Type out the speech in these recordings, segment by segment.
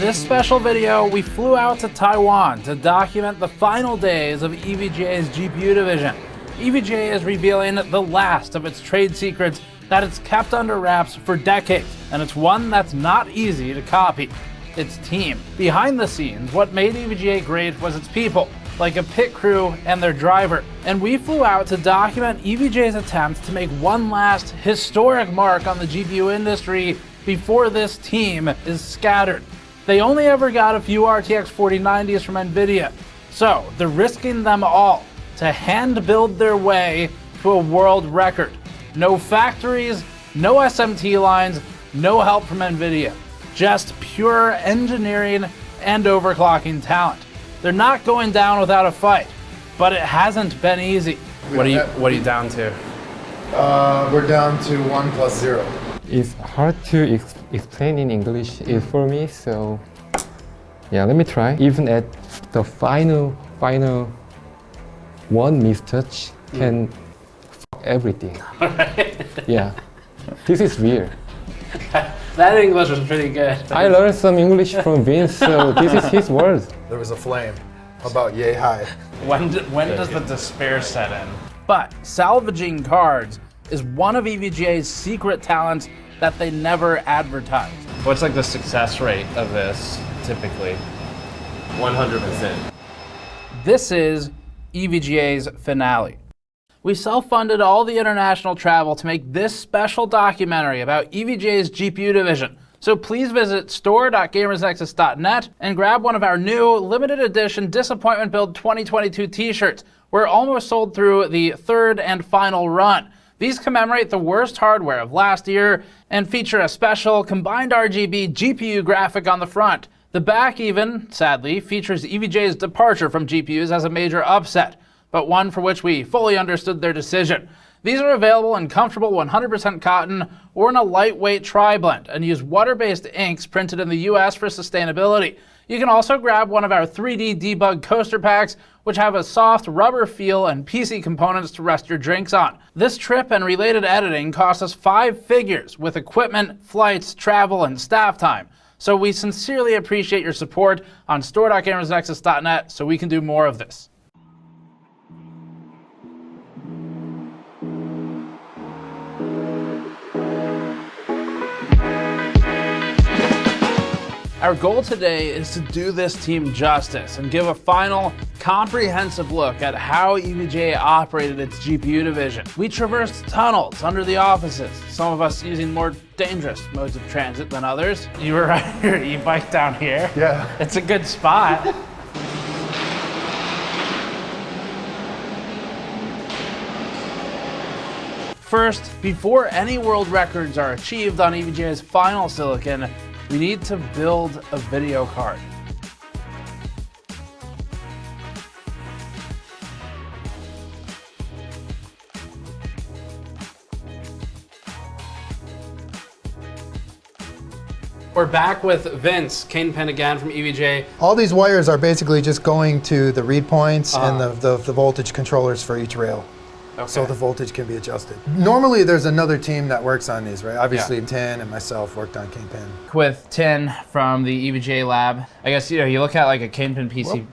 this special video, we flew out to Taiwan to document the final days of EVGA's GPU division. EVGA is revealing the last of its trade secrets that it's kept under wraps for decades, and it's one that's not easy to copy. Its team. Behind the scenes, what made EVGA great was its people, like a pit crew and their driver. And we flew out to document EVGA's attempts to make one last historic mark on the GPU industry before this team is scattered. They only ever got a few RTX 4090s from NVIDIA, so they're risking them all to hand build their way to a world record. No factories, no SMT lines, no help from NVIDIA. Just pure engineering and overclocking talent. They're not going down without a fight, but it hasn't been easy. What are you down to? We're down to 1 + 0. It's hard to explain in English for me, so yeah, let me try. Even at the final one mistouch can fuck everything. Yeah, this is real. That English was pretty good. I learned some English from Vince, so this is his words. There was a flame about yay high. When does the despair set in? But salvaging cards is one of EVGA's secret talents that they never advertised. What's like the success rate of this typically? 100%. This is EVGA's finale. We self-funded all the international travel to make this special documentary about EVGA's GPU division. So please visit store.gamersnexus.net and grab one of our new limited edition Disappointment Build 2022 t-shirts. We're almost sold through the third and final run. These commemorate the worst hardware of last year and feature a special combined RGB GPU graphic on the front. The back even, sadly, features EVGA's departure from GPUs as a major upset, but one for which we fully understood their decision. These are available in comfortable 100% cotton or in a lightweight tri-blend and use water-based inks printed in the US for sustainability. You can also grab one of our 3D debug coaster packs, which have a soft rubber feel and PC components to rest your drinks on. This trip and related editing cost us 5 figures with equipment, flights, travel, and staff time. So we sincerely appreciate your support on store.gamersnexus.net so we can do more of this. Our goal today is to do this team justice and give a final, comprehensive look at how EVGA operated its GPU division. We traversed tunnels under the offices, some of us using more dangerous modes of transit than others. You were riding your e-bike down here? Yeah. It's a good spot. First, before any world records are achieved on EVGA's final silicon, we need to build a video card. We're back with Vince, Kingpin again from EVGA. All these wires are basically just going to the read points and the voltage controllers for each rail. Okay. So the voltage can be adjusted. Normally there's another team that works on these, right? Obviously Tin and myself worked on Kingpin. With Tin from the EVGA lab, I guess you look at like a Kingpin PC.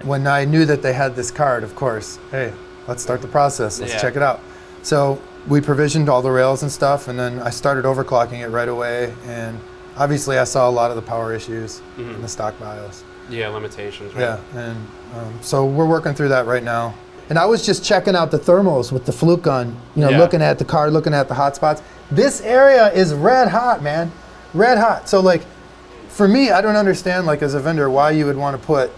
When I knew that they had this card, of course, hey, let's start the process, let's check it out. So we provisioned all the rails and stuff, and then I started overclocking it right away, and obviously I saw a lot of the power issues in the stock BIOS. Yeah, limitations, right? Yeah, and so we're working through that right now. And I was just checking out the thermals with the Fluke gun, looking at the card, looking at the hot spots. This area is red hot, man, red hot. So like, for me, I don't understand, like as a vendor, why you would want to put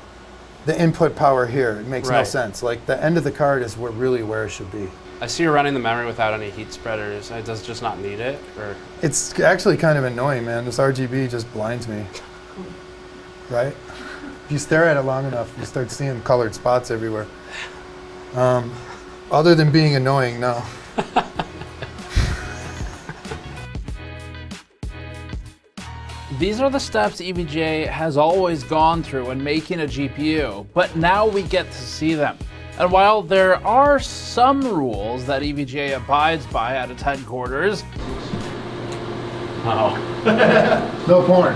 the input power here. It makes no sense. Like the end of the card is really where it should be. I see you're running the memory without any heat spreaders. It does just not need it, or? It's actually kind of annoying, man. This RGB just blinds me, right? If you stare at it long enough, you start seeing colored spots everywhere. Other than being annoying, no. These are the steps EVGA has always gone through when making a GPU, but now we get to see them. And while there are some rules that EVGA abides by at its headquarters, Oh. No porn.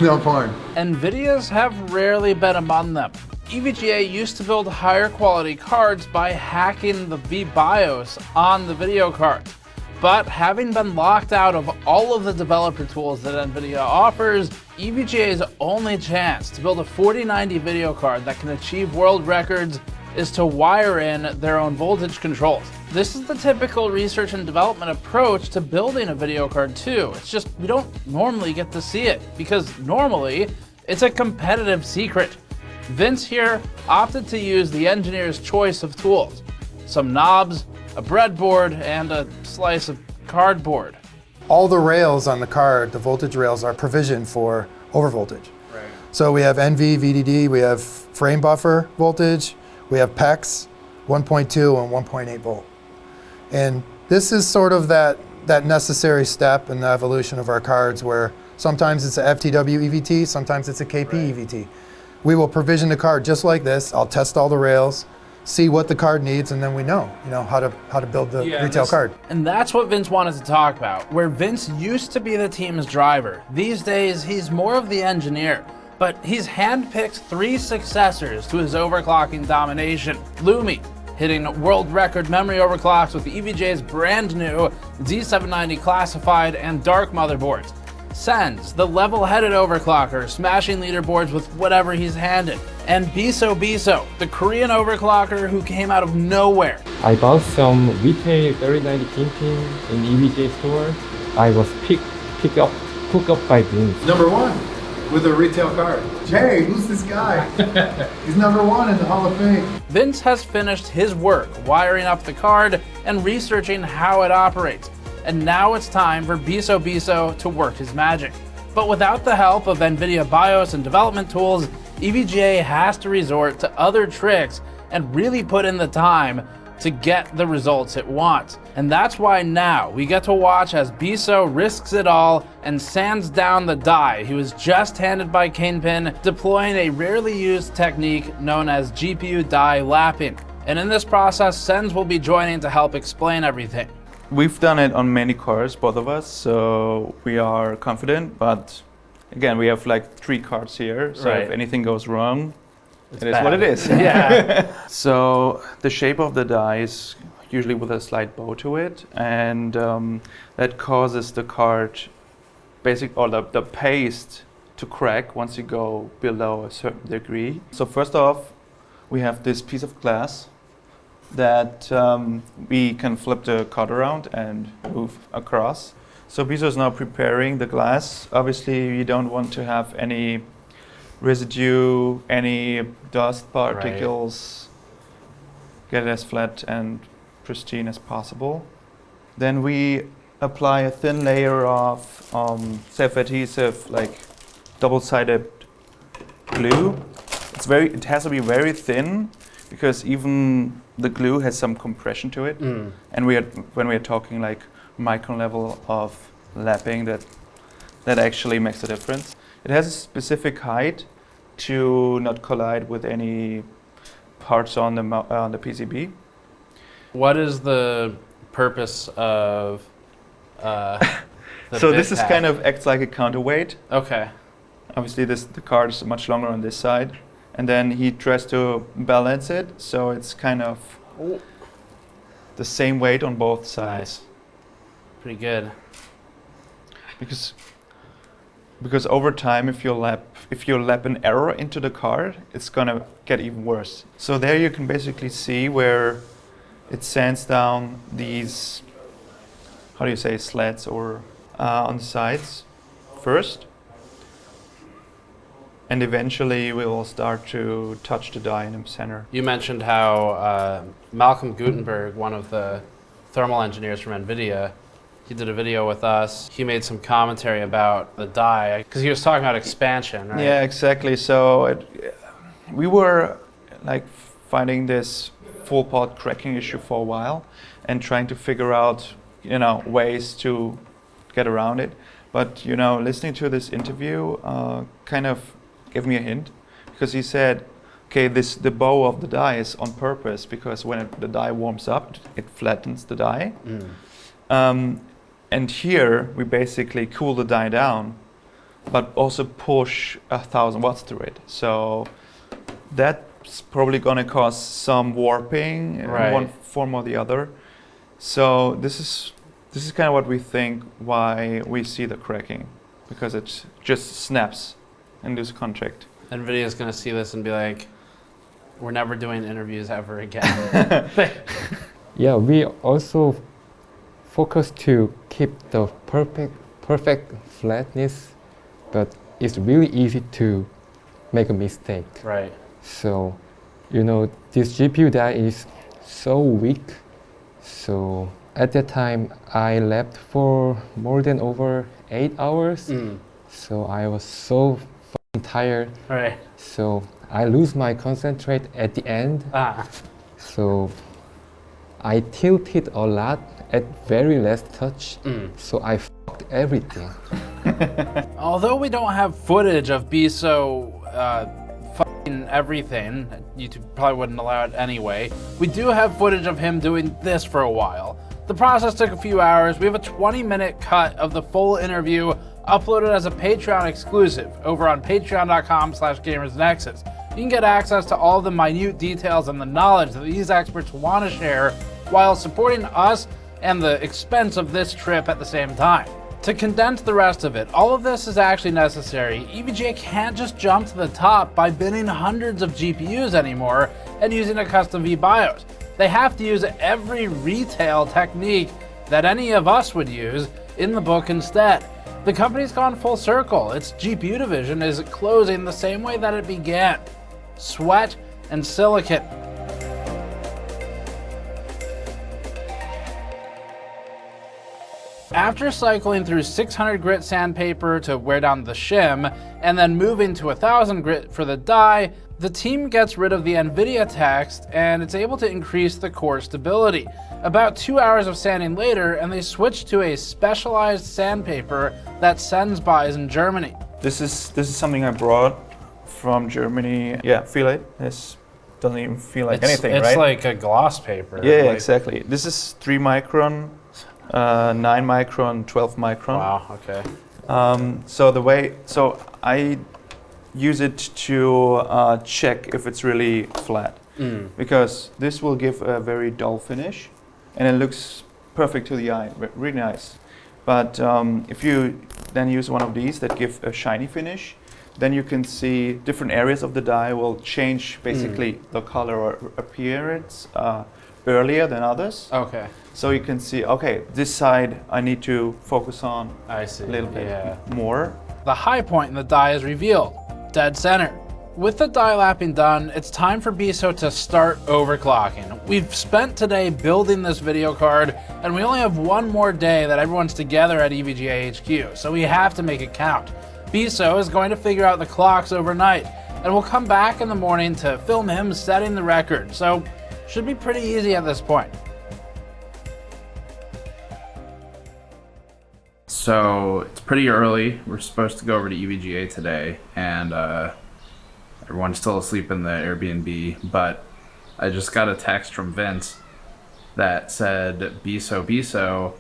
No porn. NVIDIA's have rarely been among them. EVGA used to build higher quality cards by hacking the VBIOS on the video cards. But having been locked out of all of the developer tools that NVIDIA offers, EVGA's only chance to build a 4090 video card that can achieve world records is to wire in their own voltage controls. This is the typical research and development approach to building a video card too. It's just we don't normally get to see it because normally it's a competitive secret. Vince here opted to use the engineer's choice of tools. Some knobs, a breadboard, and a slice of cardboard. All the rails on the card, the voltage rails, are provisioned for overvoltage. Right. So we have NV, VDD, we have frame buffer voltage, we have PEX, 1.2 and 1.8 volt. And this is sort of that necessary step in the evolution of our cards where sometimes it's a FTW EVT, sometimes it's a KP EVT. We will provision the card just like this. I'll test all the rails, see what the card needs, and then we know how to build the retail card. And that's what Vince wanted to talk about, where Vince used to be the team's driver. These days, he's more of the engineer, but he's handpicked 3 successors to his overclocking domination. Lumi, hitting world record memory overclocks with EVGA's brand new Z790 classified and dark motherboards. Sens, the level-headed overclocker, smashing leaderboards with whatever he's handed. And Biso, the Korean overclocker who came out of nowhere. I bought some retail 3090 Kingpin in EVGA store. I was hooked up by Vince. #1 with a retail card. Jay, who's this guy? He's #1 in the Hall of Fame. Vince has finished his work wiring up the card and researching how it operates. And now it's time for Biso to work his magic. But without the help of NVIDIA BIOS and development tools, EVGA has to resort to other tricks and really put in the time to get the results it wants. And that's why now we get to watch as Biso risks it all and sands down the die he was just handed by Kingpin, deploying a rarely used technique known as GPU die lapping. And in this process, Sens will be joining to help explain everything. We've done it on many cars, both of us, so we are confident, but again, we have like 3 cards here, so if anything goes wrong, it is what it is. Yeah. So the shape of the die is usually with a slight bow to it, and that causes the card, the paste to crack once you go below a certain degree. So first off, we have this piece of glass that we can flip the card around and move across. So Biso is now preparing the glass. Obviously, you don't want to have any residue, any dust particles. Get it as flat and pristine as possible. Then we apply a thin layer of self-adhesive, like double-sided glue. It has to be very thin because even the glue has some compression to it, and when we are talking like micron level of lapping, that actually makes a difference. It has a specific height to not collide with any parts on the PCB. What is the purpose of so this is kind of acts like a counterweight. Okay. Obviously, the card is much longer on this side. And then he tries to balance it, so it's kind of the same weight on both sides. Nice. Pretty good. Because over time, if you lap an error into the card, it's gonna get even worse. So there you can basically see where it sands down these, how do you say, slats or on the sides first. And eventually we will start to touch the die in the center. You mentioned how Malcolm Gutenberg, one of the thermal engineers from NVIDIA, he did a video with us. He made some commentary about the die, because he was talking about expansion, right? Yeah, exactly. So we were like finding this full pot cracking issue for a while and trying to figure out, ways to get around it. But, listening to this interview kind of gave me a hint, because he said, okay, the bow of the die is on purpose because when the die warms up, it flattens the die. And here we basically cool the die down, but also push 1,000 watts through it. So that's probably going to cause some warping in one form or the other. So this is kind of what we think why we see the cracking, because it just snaps in this contract. NVIDIA's going to see this and be like, we're never doing interviews ever again. Yeah, we also focus to keep the perfect flatness, but it's really easy to make a mistake. Right. So, this GPU die is so weak. So at that time, I left for more than over 8 hours. So I was so tired. Right. So I lose my concentrate at the end. So I tilted a lot at very last touch. So I fucked everything. Although we don't have footage of Biso fucking everything, YouTube probably wouldn't allow it anyway, we do have footage of him doing this for a while. The process took a few hours. We have a 20-minute cut of the full interview uploaded as a Patreon exclusive over on patreon.com/gamersnexus. You can get access to all the minute details and the knowledge that these experts want to share while supporting us and the expense of this trip at the same time. To condense the rest of it, all of this is actually necessary. EVGA can't just jump to the top by binning hundreds of GPUs anymore and using a custom vBIOS. They have to use every retail technique that any of us would use in the book instead. The company's gone full circle. Its GPU division is closing the same way that it began. Sweat and silicon. After cycling through 600 grit sandpaper to wear down the shim, and then moving to 1000 grit for the die, the team gets rid of the NVIDIA text and it's able to increase the core stability. About 2 hours of sanding later, and they switch to a specialized sandpaper that Sensbuys in Germany. This is something I brought from Germany. Yeah, feel it. This doesn't even feel like anything, right? It's like a gloss paper. Yeah, like, exactly. This is 3 micron, 9 micron, 12 micron. Wow, okay. So I use it to check if it's really flat, because this will give a very dull finish, and it looks perfect to the eye, really nice. But if you then use one of these that give a shiny finish, then you can see different areas of the die will change basically the color or appearance earlier than others. Okay. So you can see, okay, this side I need to focus on I see. a little bit more. The high point in the die is revealed, dead center. With the die lapping done, it's time for Biso to start overclocking. We've spent today building this video card, and we only have one more day that everyone's together at EVGA HQ, so we have to make it count. Biso is going to figure out the clocks overnight, and we'll come back in the morning to film him setting the record, so should be pretty easy at this point. So it's pretty early. We're supposed to go over to EVGA today, and everyone's still asleep in the Airbnb, but I just got a text from Vince that said Biso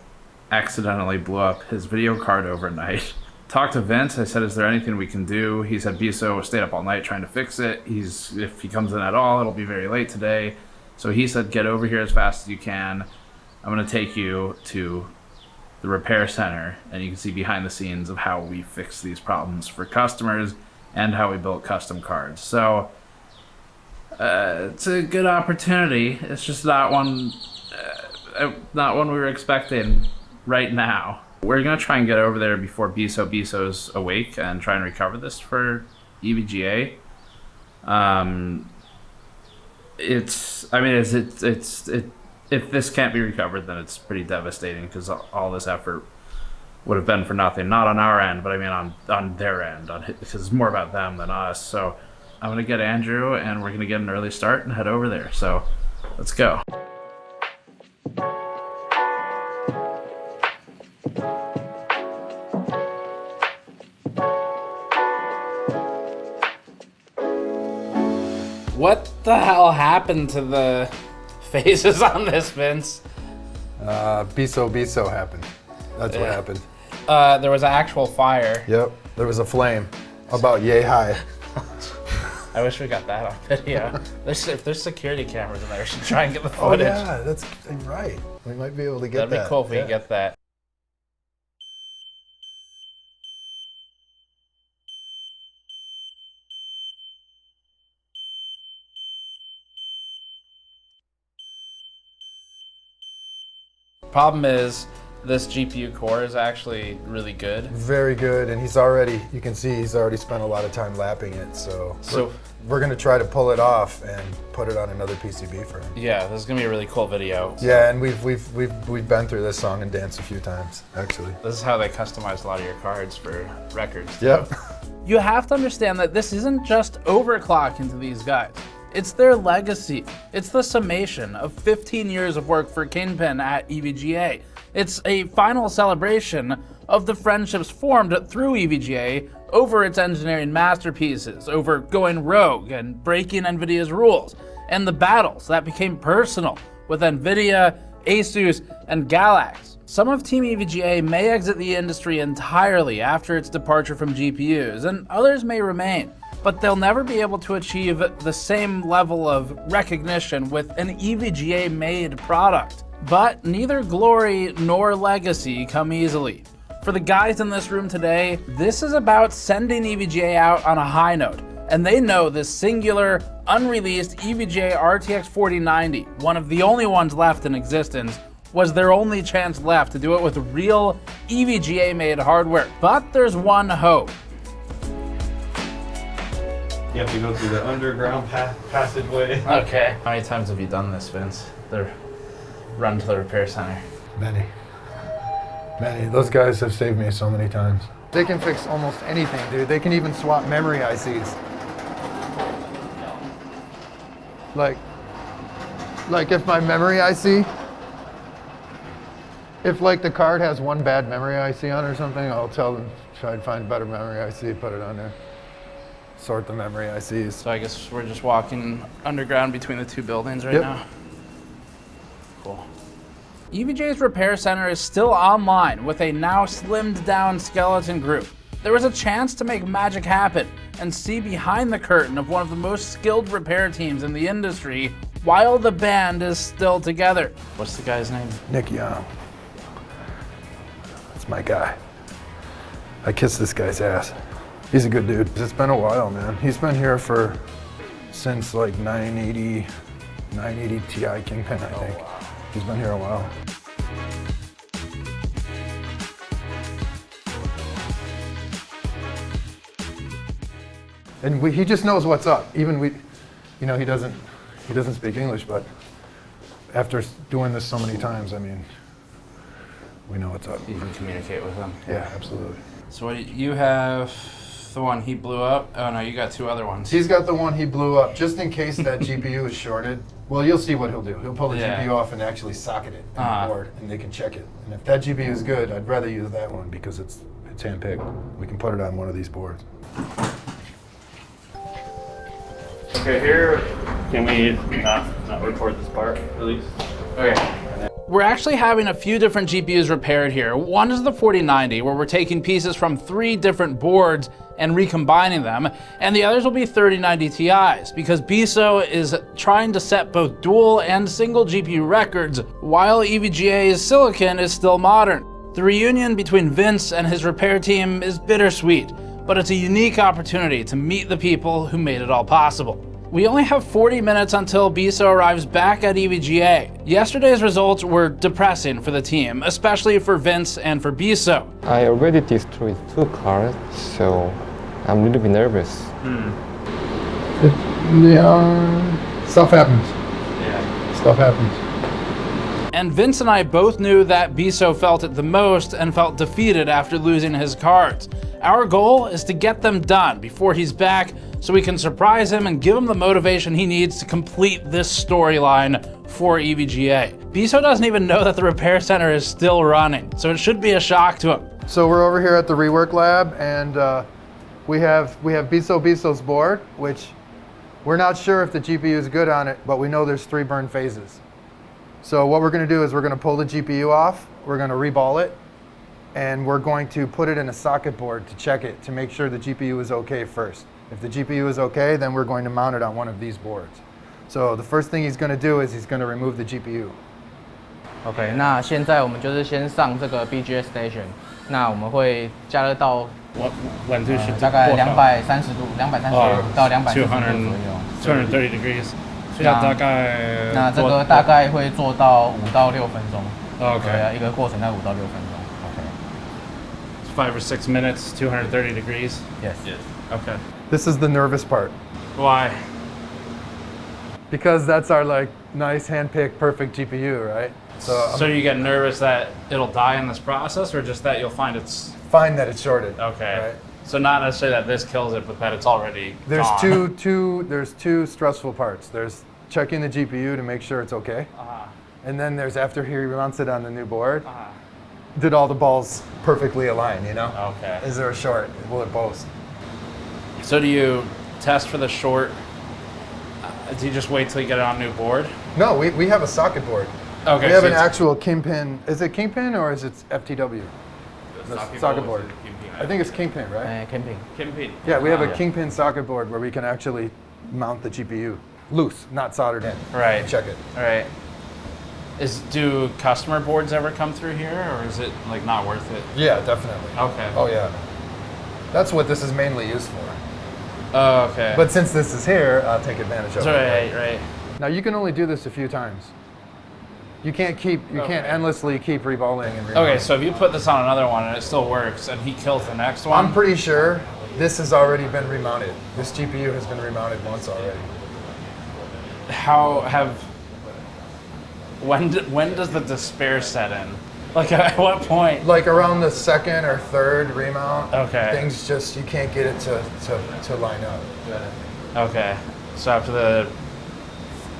accidentally blew up his video card overnight. Talked to Vince. I said, is there anything we can do? He said Biso stayed up all night trying to fix it. If he comes in at all, it'll be very late today. So he said, get over here as fast as you can. I'm going to take you to the repair center, and you can see behind the scenes of how we fix these problems for customers and how we built custom cards. So it's a good opportunity. It's just not one we were expecting right now. We're gonna try and get over there before Biso's awake and try and recover this for EVGA. If this can't be recovered, then it's pretty devastating, because all this effort would have been for nothing. Not on our end, but I mean on their end, because it's more about them than us. So I'm gonna get Andrew, and we're gonna get an early start and head over there. So let's go. the hell happened to the faces on this, Vince? Biso happened. That's what happened. There was an actual fire. Yep, there was a flame about yay high. I wish we got that on video. If there's security cameras in there, we should try and get the Oh footage. yeah, that's right. We might be able to get that. That'd be cool if we could get that. Problem is, this GPU core is actually really good. Very good, and he's already, you can see he's already spent a lot of time lapping it, so we're gonna try to pull it off and put it on another PCB for him. Yeah, this is gonna be a really cool video. Yeah, and we've been through this song and danced a few times, actually. This is how they customize a lot of your cards for records. Too. Yep. You have to understand that this isn't just overclocking to these guys. It's their legacy. It's the summation of 15 years of work for Kingpin at EVGA. It's a final celebration of the friendships formed through EVGA over its engineering masterpieces, over going rogue and breaking NVIDIA's rules, and the battles that became personal with NVIDIA, Asus, and Galax. Some of Team EVGA may exit the industry entirely after its departure from GPUs, and others may remain, but they'll never be able to achieve the same level of recognition with an EVGA-made product. But neither glory nor legacy come easily. For the guys in this room today, this is about sending EVGA out on a high note, and they know this singular, unreleased EVGA RTX 4090, one of the only ones left in existence, was their only chance left to do it with real EVGA-made hardware. But there's one hope. You have to go through the underground passageway. Okay. How many times have you done this, Vince? Run to the repair center. Many. Those guys have saved me so many times. They can fix almost anything, dude. They can even swap memory ICs. Like if my memory IC, if like the card has one bad memory IC on or something, I'll tell them, try to find a better memory IC, put it on there. Sort the memory ICs. So I guess we're just walking underground between the two buildings right Yep. now. Cool. EVGA's repair center is still online with a now slimmed down skeleton group. There was a chance to make magic happen and see behind the curtain of one of the most skilled repair teams in the industry while the band is still together. What's the guy's name? Nick Young. That's my guy. I kissed this guy's ass. He's a good dude. It's been a while, man. He's been here since like 980 Ti Kingpin, I think. He's been here a while. And he just knows what's up. Even he doesn't speak English, but after doing this so many times, I mean, we know what's up. You can communicate with him. Yeah, absolutely. So what you have the one he blew up? Oh no, you got two other ones. He's got the one he blew up, just in case that GPU is shorted. Well, you'll see what he'll do. He'll pull the GPU off and actually socket it in the board, and they can check it. And if that GPU is good, I'd rather use that one because it's handpicked. We can put it on one of these boards. Okay, here, can we not record this part, at least? Okay. We're actually having a few different GPUs repaired here. One is the 4090, where we're taking pieces from 3 different boards and recombining them, and the others will be 3090 Ti's, because Biso is trying to set both dual and single GPU records, while EVGA's silicon is still modern. The reunion between Vince and his repair team is bittersweet, but it's a unique opportunity to meet the people who made it all possible. We only have 40 minutes until Biso arrives back at EVGA. Yesterday's results were depressing for the team, especially for Vince and for Biso. I already destroyed 2 cars, so I'm a little bit nervous. Yeah, stuff happens. Yeah. Stuff happens. And Vince and I both knew that Biso felt it the most and felt defeated after losing his cards. Our goal is to get them done before he's back so we can surprise him and give him the motivation he needs to complete this storyline for EVGA. Biso doesn't even know that the repair center is still running, so it should be a shock to him. So we're over here at the rework lab, and we have Biso's board, which We're not sure if the GPU is good on it, but we know there's 3 burn phases. So what we're going to do is we're going to pull the GPU off, we're going to reball it, and we're going to put it in a socket board to check it to make sure the GPU is okay first. If the GPU is okay, then we're going to mount it on one of these boards. So the first thing he's going to do is he's going to remove the GPU. OK， 那现在我们就是先上这个 BGA station， 那我们会加热到温度是大概230度，230到240度左右。230 degrees。所以大概那这个大概会做到5到6分钟。OK， 对，一个过程在5到6分钟。OK。5 or 6 minutes, 230 degrees. Yes. Yes. Okay. This is the nervous part. Why? Because that's our like nice hand-picked perfect GPU, right? So you get nervous that it'll die in this process, or just that you'll find it's find that it's shorted. okay. Right? So not necessarily that this kills it, but that it's already There's gone. there's two stressful parts. There's checking the GPU to make sure it's okay, and then there's after he mounts it on the new board. Did all the balls perfectly align? You know? Okay. Is there a short? Will it boast? So do you test for the short? Do you just wait till you get it on a new board? No, we have a socket board. Okay. We have so an it's- actual Kingpin. Is it Kingpin or is it FTW? The socket board. I think it's Kingpin, right? Camping。 Kingpin. Yeah, we have a Kingpin socket board where we can actually mount the GPU loose, not soldered in. Right. Check it. All right. Do customer boards ever come through here, or is it like not worth it? Yeah, definitely. Okay. Oh yeah. That's what this is mainly used for. Oh, okay. But since this is here, I'll take advantage of it. Right. Now you can only do this a few times. You can't endlessly keep reballing and reballing. Okay, so if you put this on another one and it still works, and he kills the next one. I'm pretty sure this has already been remounted. This GPU has been remounted once already. When does the despair set in? Like at what point? Like around the second or third remount, Okay. things just, you can't get it to line up. Okay. So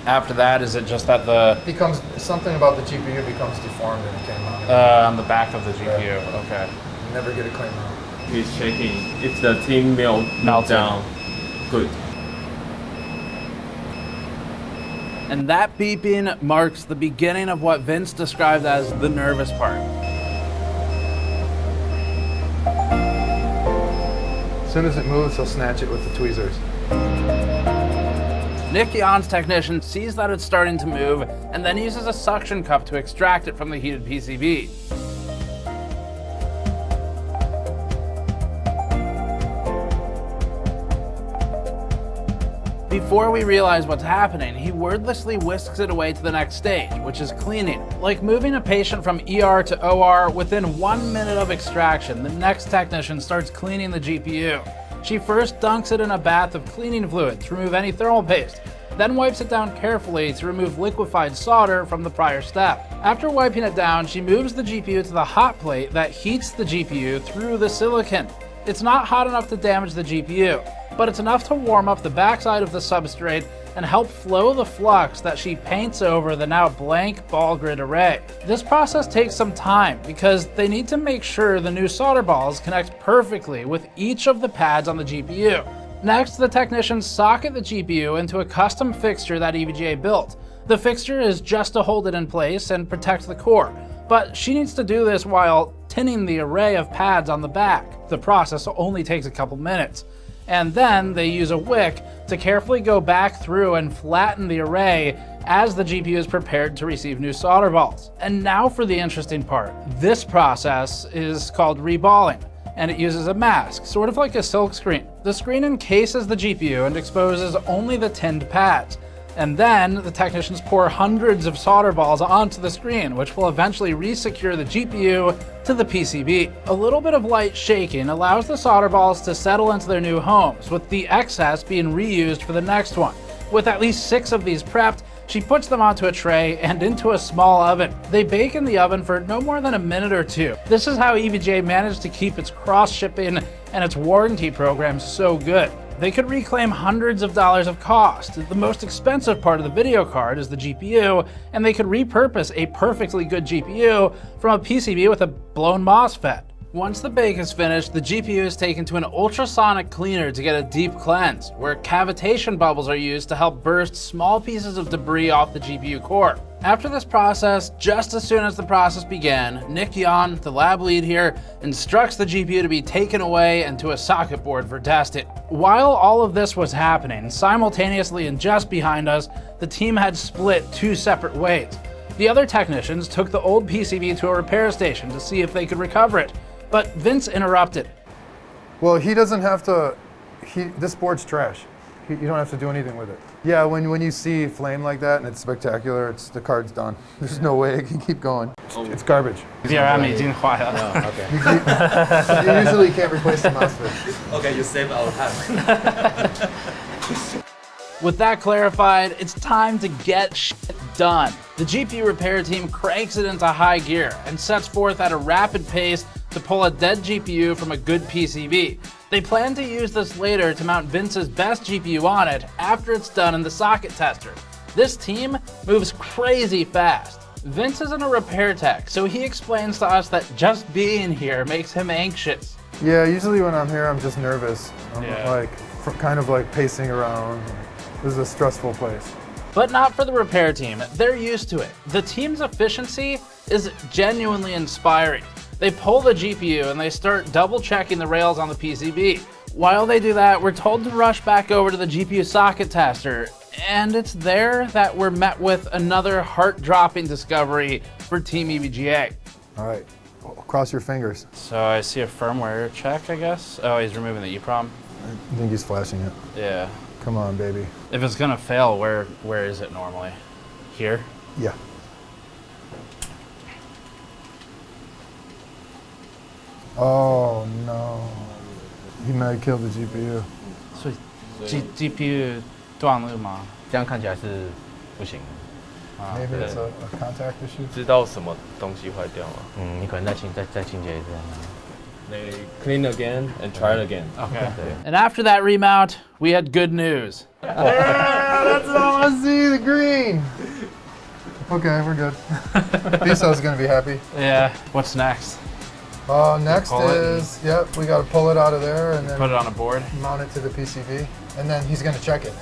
after that, is it just that the Becomes something about the GPU becomes deformed and it can't mount. on the back of the GPU? Yeah. Okay. You never get a clean mount. He's checking if the thing melts down. Good. And that beeping marks the beginning of what Vince described as the nervous part. As soon as it moves, he'll snatch it with the tweezers. Nick Yon's technician sees that it's starting to move and then uses a suction cup to extract it from the heated PCB. Before we realize what's happening, he wordlessly whisks it away to the next stage, which is cleaning. Like moving a patient from ER to OR, within 1 minute of extraction, the next technician starts cleaning the GPU. She first dunks it in a bath of cleaning fluid to remove any thermal paste, then wipes it down carefully to remove liquefied solder from the prior step. After wiping it down, she moves the GPU to the hot plate that heats the GPU through the silicon. It's not hot enough to damage the GPU, but it's enough to warm up the backside of the substrate and help flow the flux that she paints over the now blank ball grid array. This process takes some time because they need to make sure the new solder balls connect perfectly with each of the pads on the GPU. Next, the technicians socket the GPU into a custom fixture that EVGA built. The fixture is just to hold it in place and protect the core, but she needs to do this while tinning the array of pads on the back. The process only takes a couple minutes. And then they use a wick to carefully go back through and flatten the array as the GPU is prepared to receive new solder balls. And now for the interesting part. This process is called reballing, and it uses a mask, sort of like a silk screen. The screen encases the GPU and exposes only the tinned pads. And then the technicians pour hundreds of solder balls onto the screen, which will eventually resecure the GPU to the PCB. A little bit of light shaking allows the solder balls to settle into their new homes, with the excess being reused for the next one. With at least 6 of these prepped, she puts them onto a tray and into a small oven. They bake in the oven for no more than a minute or 2. This is how EVGA managed to keep its cross-shipping and its warranty program so good. They could reclaim hundreds of dollars of cost. The most expensive part of the video card is the GPU, and they could repurpose a perfectly good GPU from a PCB with a blown MOSFET. Once the bake is finished, the GPU is taken to an ultrasonic cleaner to get a deep cleanse, where cavitation bubbles are used to help burst small pieces of debris off the GPU core. After this process, just as soon as the process began, Nick Yan, the lab lead here, instructs the GPU to be taken away and to a socket board for testing. While all of this was happening, simultaneously and just behind us, the team had split 2 separate ways. The other technicians took the old PCB to a repair station to see if they could recover it, but Vince interrupted. Well, he doesn't have to, this board's trash. You don't have to do anything with it. Yeah, when you see flame like that and it's spectacular, the card's done. There's no way it can keep going. It's garbage. DRM 已经坏了。 No, okay. You usually can't replace the MOSFET. Okay, you saved our time. With that clarified, it's time to get shit done. The GPU repair team cranks it into high gear and sets forth at a rapid pace to pull a dead GPU from a good PCB. They plan to use this later to mount Vince's best GPU on it after it's done in the socket tester. This team moves crazy fast. Vince isn't a repair tech, so he explains to us that just being here makes him anxious. Yeah, usually when I'm here, I'm just nervous. I'm Yeah. kind of like pacing around. This is a stressful place. But not for the repair team. They're used to it. The team's efficiency is genuinely inspiring. They pull the GPU and they start double checking the rails on the PCB. While they do that, we're told to rush back over to the GPU socket tester, and it's there that we're met with another heart-dropping discovery for Team EVGA. All right, cross your fingers. So I see a firmware check, I guess. Oh, he's removing the EEPROM. I think he's flashing it. Yeah. Come on, baby. If it's gonna fail, where is it normally? Here? Yeah. Oh no. He might have killed the GPU. 所以 GPU 断了吗？这样看起来是不行的。 Maybe it's a contact issue. 知道什么东西坏掉吗？你可能再清洁一次。 They clean again and try it again. Okay. And after that remount, we had good news. Yeah, that's what I want to see, the green. Okay, we're good. Biso's gonna be happy. Yeah. What's next? Next is, yep, we gotta pull it out of there and then Put it on a board. mount it to the PCB, and then he's gonna check it.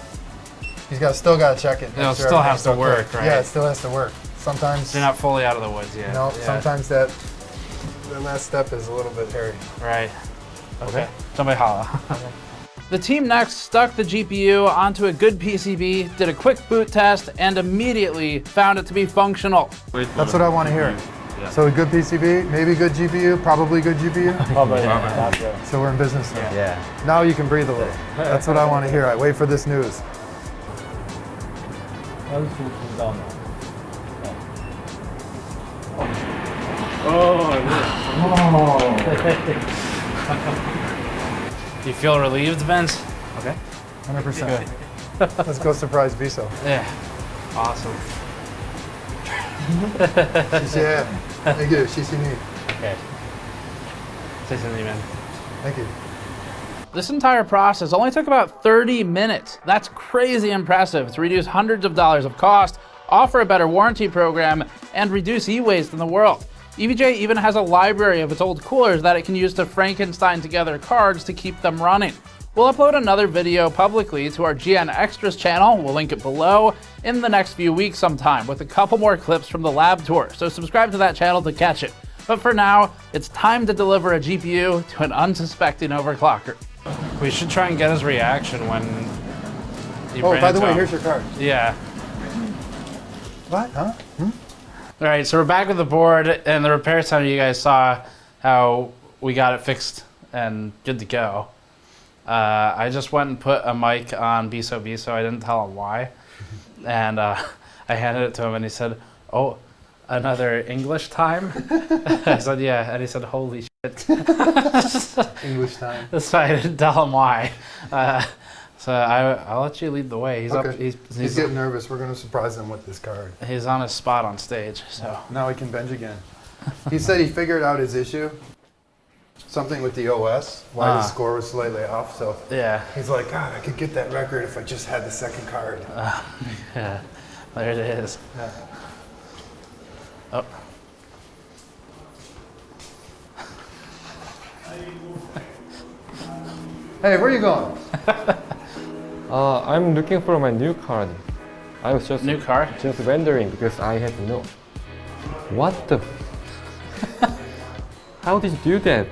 Still gotta check it. It make sure still has everything's to work, right? Yeah, it still has to work. Sometimes, You're not fully out of the woods yet. no, Yeah. sometimes that last step is a little bit hairy. Right. Okay. 准备好了. The team next stuck the GPU onto a good PCB, did a quick boot test, and immediately found it to be functional. That's what I want to hear. So a good PCB, maybe good GPU, probably good GPU. Probably. So we're in business now. Yeah. Now you can breathe a little. That's what I want to hear. I wait for this news. You feel relieved, Vince? Okay. 100%. Let's go surprise Biso. Yeah. Awesome. 谢谢。Thank you. 谢谢你. Okay. 谢谢你们. Thank you. This entire process only took about 30 minutes. That's crazy impressive to reduce hundreds of dollars of cost, offer a better warranty program, and reduce e-waste in the world. EVGA even has a library of its old coolers that it can use to Frankenstein together cards to keep them running. We'll upload another video publicly to our GN Extras channel, we'll link it below, in the next few weeks sometime with a couple more clips from the lab tour, so subscribe to that channel to catch it. But for now, it's time to deliver a GPU to an unsuspecting overclocker. We should try and get his reaction when you bring by it the to way, him. here's your card. Yeah. What? Huh? All right, so we're back with the board, and the repair center, you guys saw how we got it fixed and good to go. I just went and put a mic on Biso. I didn't tell him why. And I handed it to him, and he said, "Oh, another English time?" I said, "Yeah." And he said, "Holy shit." English time. So I didn't tell him why. So I'll let you lead the way. He's Okay. up. He's getting nervous. We're going to surprise him with this card. He's on his spot on stage. So Now he can bench again. He said he figured out his issue. Something with the OS, why his score was slightly off. So yeah, he's like, God, I could get that record if I just had the second card. yeah, there it is. Yeah. Oh. Hey, where are you going? I'm looking for my new card. I was just New car? just wondering because I have no. What the? How did you do that?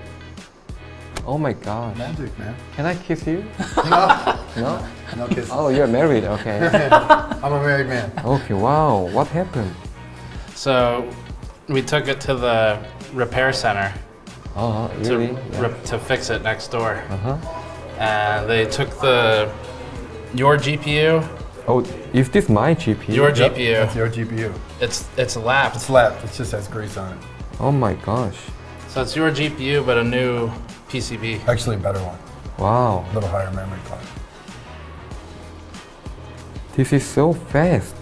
Oh my gosh. Magic, man. Can I kiss you? No, No? no kisses. Oh, you're married. Okay. I'm a married man. Okay. Wow. What happened? So we took it to the repair center Oh, really? to fix it next door. Uh-huh. And they took your GPU, Oh, is this my GPU? your Yep, GPU. that's your GPU. It's lapped. It's lapped. It just has grease on it. Oh my gosh. So it's your GPU, but a new PCB. Actually, a better one. Wow. A little higher memory card. This is so fast.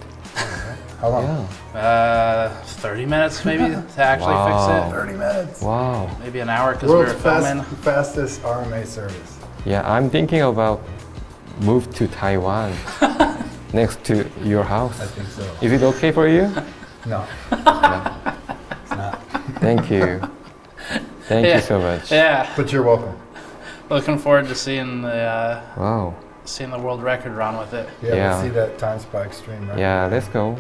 How long? Yeah. 30 minutes maybe to actually Wow. fix 30 minutes. Wow. it. Maybe an hour because we World's were filming. fastest RMA service. Yeah, I'm thinking about move to Taiwan next to your house. I think so. Is it okay for you? No. It's not. Thank you. Thank Yeah. you so much. Yeah, But you're welcome. looking forward to seeing the Wow. world record run with it. Yeah, Yeah. let's see that Time Spy Extreme, right? Yeah, let's go.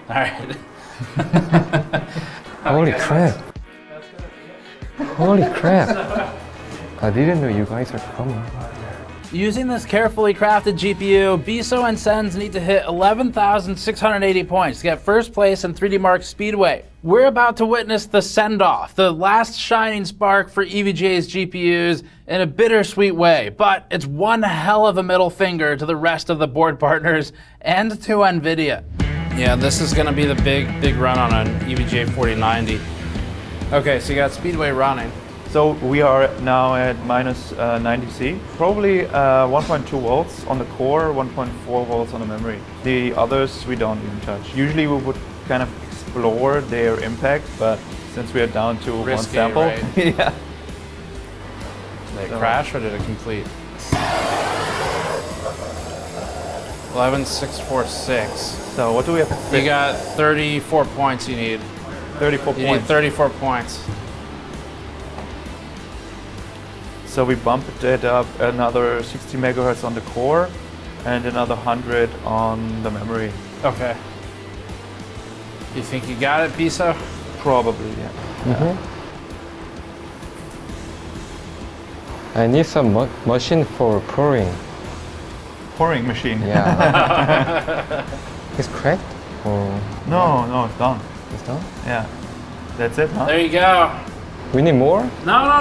All right. Holy crap. Holy crap. I didn't know you guys are coming. Using this carefully crafted GPU, Biso and Sens need to hit 11,680 points to get first place in 3D Mark Speedway. We're about to witness the send-off, the last shining spark for EVGA's GPUs in a bittersweet way, but it's one hell of a middle finger to the rest of the board partners and to NVIDIA. Yeah, this is going to be the big run on an EVGA 4090. Okay, so you got Speedway running. So we are now at minus 90C, probably 1.2 volts on the core, 1.4 volts on the memory. The others we don't even touch. Usually we would kind of explore their impact, but since we are down to one Risky, sample, right? yeah. Did it crash or did it complete? 11,646. So what do we have to You fix? got 34 points you need. 34 You need points. 34 points. So we bumped it up another 60 megahertz on the core and another 100 on the memory. Okay. You think you got it, Biso? Probably, yeah. I need some machine for pouring. Pouring machine. Yeah. It's cracked? Or No, it's done. it's done? Yeah. That's it, huh? There you go. We need more? No.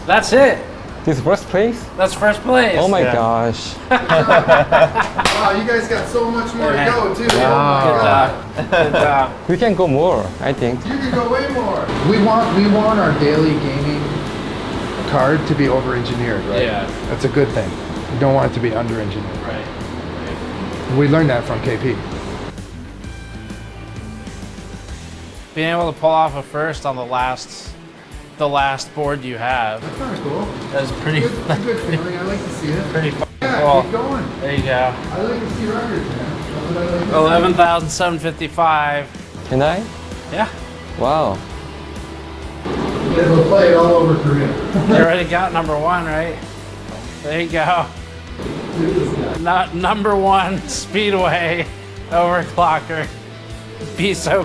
That's it. This first place? That's first place. Oh my Yeah. gosh. Wow, you guys got so much more to go, too. Good job. We can go more, I think. You can go way more. We want our daily gaming card to be over-engineered, right? Yeah. That's a good thing. We don't want it to be under-engineered. Right. We learned that from KP. Being able to pull off a first on the last board you have. That's kind of cool. That's pretty Good feeling. I like to see it. pretty fucking Yeah, cool. keep going. There you go. I like to see records, man. That's what I like to see. 11,755. Can I? Yeah. Wow. We'll play it all over Korea. You already got number one, right? There you go. Not number one Speedway overclocker. Biso.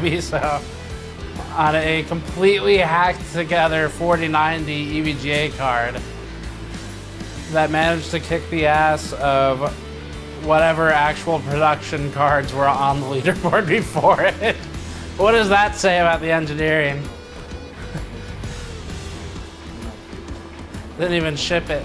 On a completely hacked together 4090 EVGA card that managed to kick the ass of whatever actual production cards were on the leaderboard before it. What does that say about the engineering? Didn't even ship it.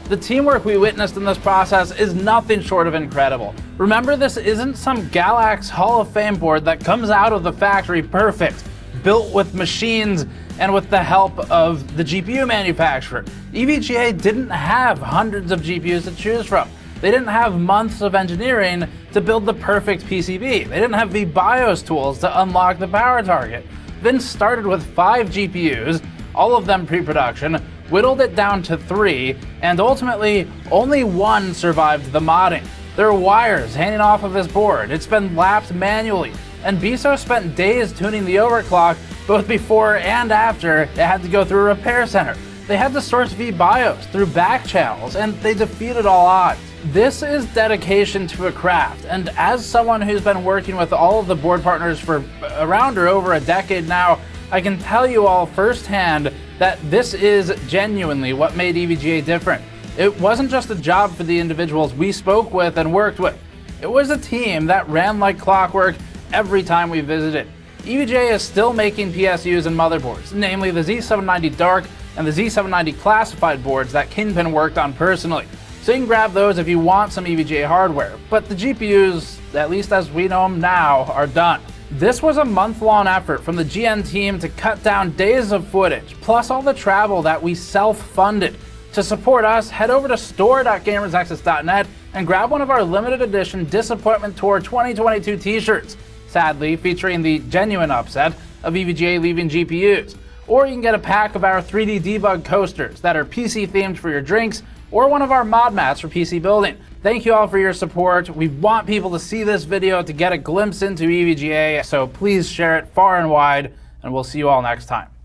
The teamwork we witnessed in this process is nothing short of incredible. Remember, this isn't some Galax Hall of Fame board that comes out of the factory perfect, built with machines and with the help of the GPU manufacturer. EVGA didn't have hundreds of GPUs to choose from. They didn't have months of engineering to build the perfect PCB. They didn't have the BIOS tools to unlock the power target. Vince started with 5 GPUs, all of them pre-production, whittled it down to 3, and ultimately only 1 survived the modding. There are wires hanging off of this board. It's been lapped manually, and Biso spent days tuning the overclock Both before and after, they had to go through a repair center. They had to source vBIOS through back channels, and they defeated all odds. This is dedication to a craft, and as someone who's been working with all of the board partners for around or over a decade now, I can tell you all firsthand that this is genuinely what made EVGA different. It wasn't just a job for the individuals we spoke with and worked with. It was a team that ran like clockwork every time we visited. EVGA is still making PSUs and motherboards, namely the Z790 Dark and the Z790 Classified boards that Kingpin worked on personally. So you can grab those if you want some EVGA hardware, but the GPUs, at least as we know them now, are done. This was a month-long effort from the GN team to cut down days of footage, plus all the travel that we self-funded. To support us, head over to store.gamersnexus.net and grab one of our limited edition Disappointment Tour 2022 t-shirts, sadly featuring the genuine upset of EVGA leaving GPUs. Or you can get a pack of our 3D debug coasters that are PC themed for your drinks, or one of our mod mats for PC building. Thank you all for your support. We want people to see this video to get a glimpse into EVGA, so please share it far and wide, and we'll see you all next time.